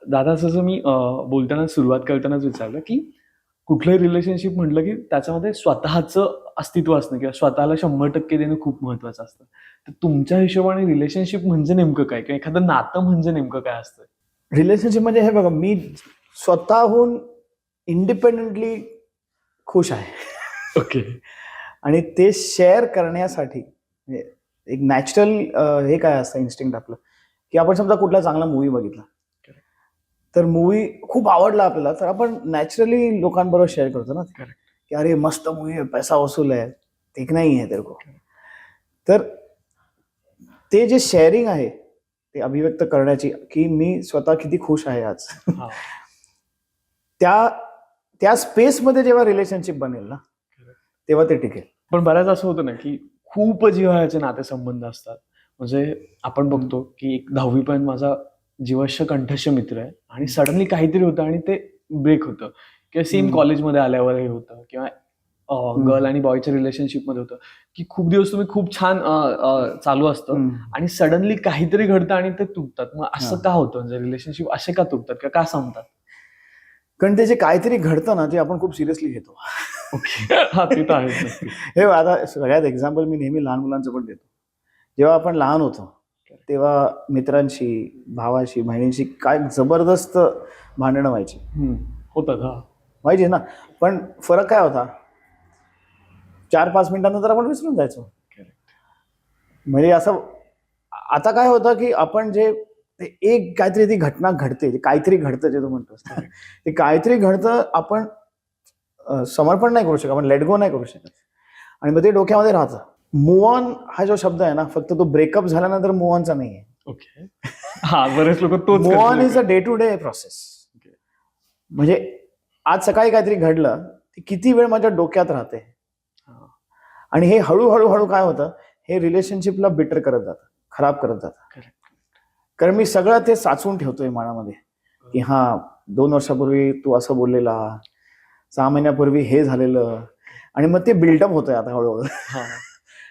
दादा असं मी बोलताना सुरुवात करतानाच विचारलं की कुठलंही रिलेशनशिप म्हटलं की त्याच्यामध्ये स्वतःचं अस्तित्व असणं किंवा स्वतःला 100% देणं खूप महत्वाचं असतं. तर तुमच्या हिशोबाने रिलेशनशिप म्हणजे नेमकं काय किंवा एखादं नातं म्हणजे नेमकं काय असतं? रिलेशनशिप म्हणजे हे बघा, मी स्वतःहून इंडिपेंडेंटली खुश आहे. ओके. आणि ते शेअर करण्यासाठी म्हणजे एक नॅचरल हे काय असतं इन्स्टिंक्ट आपलं, की आपण समजा कुठला चांगला मूवी बघितला, Correct. तर मूवी खूप आवडला आपल्याला, तर आपण नॅचरली लोकांबरोबर शेअर करतो ना, Correct. की अरे मस्त मूवी आहे, पैसा वसूल है, ठीक नाही आहे तेरे को. तर ते जे शेअरिंग आहे ते अभिव्यक्त करण्याची, की मी स्वतः किती खुश आहे आज, हा. त्या त्या स्पेसमध्ये जेव्हा रिलेशनशिप बनेल ना, तेव्हा ते टिकेल. पण बऱ्याच असं होतं ना की खूप जिव्हाळ्याचे नातेसंबंध असतात. म्हणजे आपण बघतो की एक 10वी पर्यंत माझा जीवाश्य कंठस्थ मित्र आहे आणि सडनली काहीतरी होतं आणि ते ब्रेक होतं किंवा सेम कॉलेजमध्ये आल्यावर हे होतं किंवा गर्ल आणि बॉयच्या रिलेशनशिपमध्ये होतं की खूप दिवस तुम्ही खूप छान चालू असतं आणि सडनली काहीतरी घडतं आणि ते तुटतात. मग असं का होतं? म्हणजे रिलेशनशिप असे का तुटतात किंवा का संपतात? कारण ते जे काहीतरी घडतं ना, ते आपण खूप सिरियसली घेतो. ओके. हा, ते तर आहेच नक्की. हे आता सगळ्यात एक्झाम्पल मी नेहमी लहान मुलांचं पण देतो. जेव्हा आपण लहान होतो तेव्हा मित्रांशी, भावाशी, बहिणींशी काय जबरदस्त भांडणं व्हायची. होतात. हा. व्हायची ना, पण फरक काय होता, 4-5 मिनिटांनंतर आपण विसरून जायचो. म्हणजे असं आता काय होतं, की आपण जे एक काहीतरी ती घटना घडते, काहीतरी घडतं जे तू म्हणतोस, ते काहीतरी घडतं, आपण समर्पण नाही करू शकत, आपण लेट गो नाही करू शकत आणि मग ते डोक्यामध्ये राहतं. मूव्ह ऑन हा जो शब्द आहे ना, फक्त तो ब्रेकअप झाल्यानंतर मूव्ह ऑनचा नाही आहे. ओके. हा, बरेच लोक तोच move on is a day to day process. म्हणजे आज सकाळी काहीतरी घडलं, ते किती वेळ माझ्या डोक्यात राहते आणि हे हळूहळू काय होतं, हे रिलेशनशिपला बिटर करत जातं, खराब करत जातं. कारण मी सगळं ते साचवून ठेवतोय मनामध्ये, की हा 2 वर्षापूर्वी तू असं बोललेला, 6 महिन्यापूर्वी हे झालेलं, आणि मग ते बिल्डअप होतंय आता हळूहळू.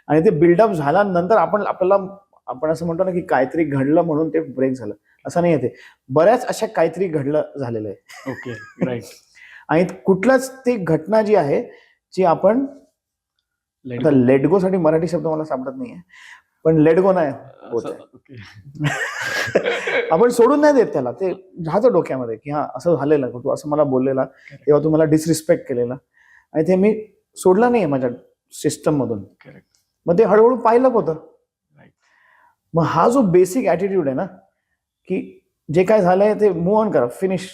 आणि ते बिल्डअप झाल्यानंतर आपण असं म्हणतो ना, की काहीतरी घडलं म्हणून ते ब्रेक झालं, असं नाही आहे. ते बऱ्याच अशा काहीतरी घडलं झालेलं आहे. ओके. राईट. आणि कुठलंच ती घटना जी आहे, जी आपण आता लेट गो साठी मराठी शब्द मला सापडत नाहीये, पण लेट गो नाही होत आहे. आपण सोडून नाही देत त्याला, ते राहतं डोक्यामध्ये, की हा असं झालेलं, तू असं मला बोललेला, तेव्हा तू मला डिसरिस्पेक्ट केलेला आणि ते मी सोडलं नाहीये माझ्या सिस्टम मधून. मग ते हळूहळू पाहिलं होतं. मग हा जो बेसिक ऍटिट्यूड आहे ना, की जे काय झालंय ते मूव्ह ऑन करा, फिनिश,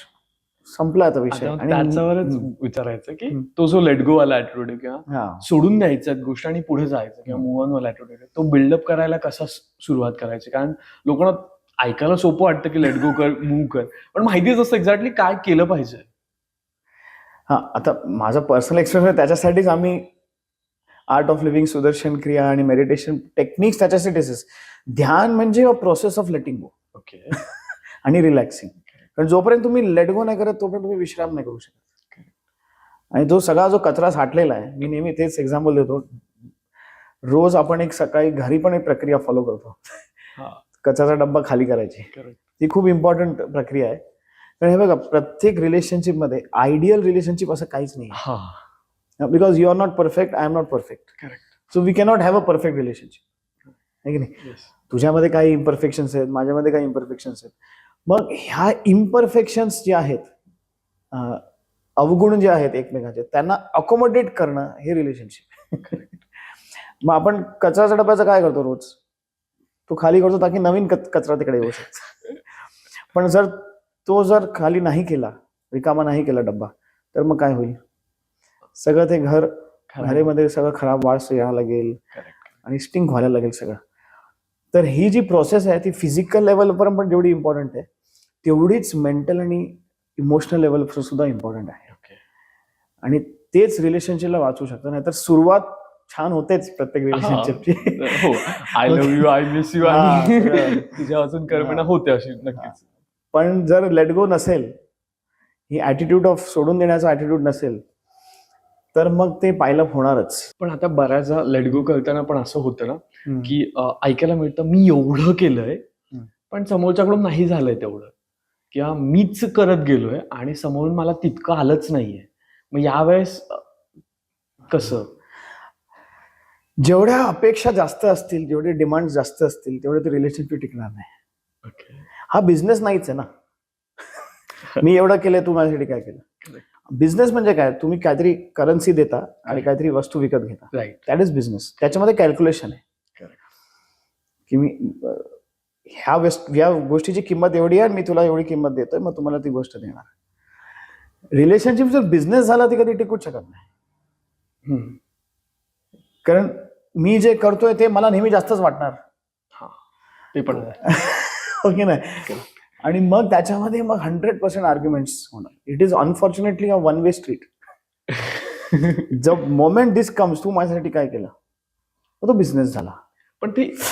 संपला आता विषय. आणि त्याच्यावरच विचारायचं की तो जो लेट गो वाला ऍटिट्यूड आहे किंवा सोडून द्यायचं गोष्ट आणि पुढे जायचं किंवा मूव्ह ऑन वाला ऍटिट्यूड आहे, तो बिल्डअप करायला कसा सुरुवात करायची? कारण लोकांना ऐकायला सोपं वाटतं की लेट गो कर, मूव्ह कर, पण माहितीच असतं एक्झॅक्टली काय केलं पाहिजे. हा, आता माझा पर्सनल एक्सपिरियन्स, त्याच्यासाठीच आम्ही आर्ट ऑफ लिव्हिंग, सुदर्शन क्रिया आणि मेडिटेशन टेक्निक्स त्याच्यासाठीच. ध्यान म्हणजे process of letting go. Okay. आणि रिलॅक्सिंग. कारण जोपर्यंत तुम्ही लेट गो नाही करत, तोपर्यंत तुम्ही विश्राम नाही करू शकत. आणि तो सगळा जो कचरा साठलेला आहे, मी नेहमी तेच एक्झाम्पल देतो, रोज आपण एक सकाळी घरी पण एक प्रक्रिया फॉलो करतो, कचऱ्याचा डब्बा खाली करायची. ती खूप इम्पॉर्टंट प्रक्रिया आहे. कारण हे बघा, प्रत्येक रिलेशनशिप मध्ये आयडियल रिलेशनशिप असं काहीच नाही, because you are not perfect, I am not perfect, so we cannot have a perfect relationship, आहे की नाही? तुझ्यामध्ये काही इम्परफेक्शन्स आहेत, माझ्यामध्ये काही इम्परफेक्शन्स आहेत. मग ह्या इम्परफेक्शन्स जे आहेत, अवगुण जे आहेत एकमेकांचे, त्यांना अकोमोडेट करणं हे रिलेशनशिप. मग आपण कचऱ्याच्या डब्याचं काय करतो, रोज तो खाली करतो ताकी नवीन कचरा तिकडे येऊ शकतो. पण जर खाली नाही केला, रिकामा नाही केला डब्बा, तर मग काय होईल? सगळं ते घरामध्ये सगळं खराब वास यायला लागेल आणि स्टिंक व्हायला लागेल सगळं. तर ही जी प्रोसेस आहे ती फिजिकल लेवलवर पण जेवढी इम्पॉर्टंट आहे, तेवढीच मेंटल आणि इमोशनल लेवलवर सुद्धा इम्पॉर्टंट आहे. आणि तेच रिलेशनशिपला वाचू शकतं. नाहीतर सुरुवात छान होतेच प्रत्येक रिलेशनशिपची, I love you, I miss you, आणि तुझ्या अजून कल्पना होते अशी, नक्कीच. पण जर लेट गो नसेल, ही ऍटिट्यूड ऑफ सोडून देण्याचा ऍटिट्यूड नसेल, तर मग ते पायलअप होणारच. पण आता बऱ्याचदा लेट गो करताना पण असं होतं ना, की ऐकायला मिळतं मी एवढं केलंय पण समोरच्याकडून नाही झालंय तेवढं, किंवा मीच करत गेलोय आणि समोरून मला तितकं आलंच नाहीये, मग यावेळेस कसं? जेवढ्या अपेक्षा जास्त असतील, जेवढे डिमांड जास्त असतील, तेवढे ते रिलेशनशिप टिकणार नाही. ओके. हा बिझनेस नाहीच आहे ना. मी एवढं केलंय, तू माझ्यासाठी काय केलं. बिझनेस म्हणजे काय, तुम्ही काहीतरी करन्सी देता आणि काहीतरी वस्तू विकत घेता. राईट. That is business. त्याच्यामध्ये कॅल्क्युलेशन आहे की मी ह्या गोष्टीची किंमत एवढी आहे, मी तुला एवढी किंमत देतोय, मग तुम्हाला ती गोष्ट देणार. रिलेशनशिप जर बिझनेस झाला ती कधी टिकूच शकत नाही. कारण मी जे करतोय ते मला नेहमी जास्तच वाटणार. ते पण ओके नाही. आणि मग त्याच्यामध्ये मग 100% आर्ग्युमेंट्स होणार. It is unfortunately a one way street. The moment this comes, तू माझ्यासाठी काय केलं, तो बिझनेस झाला. पण ते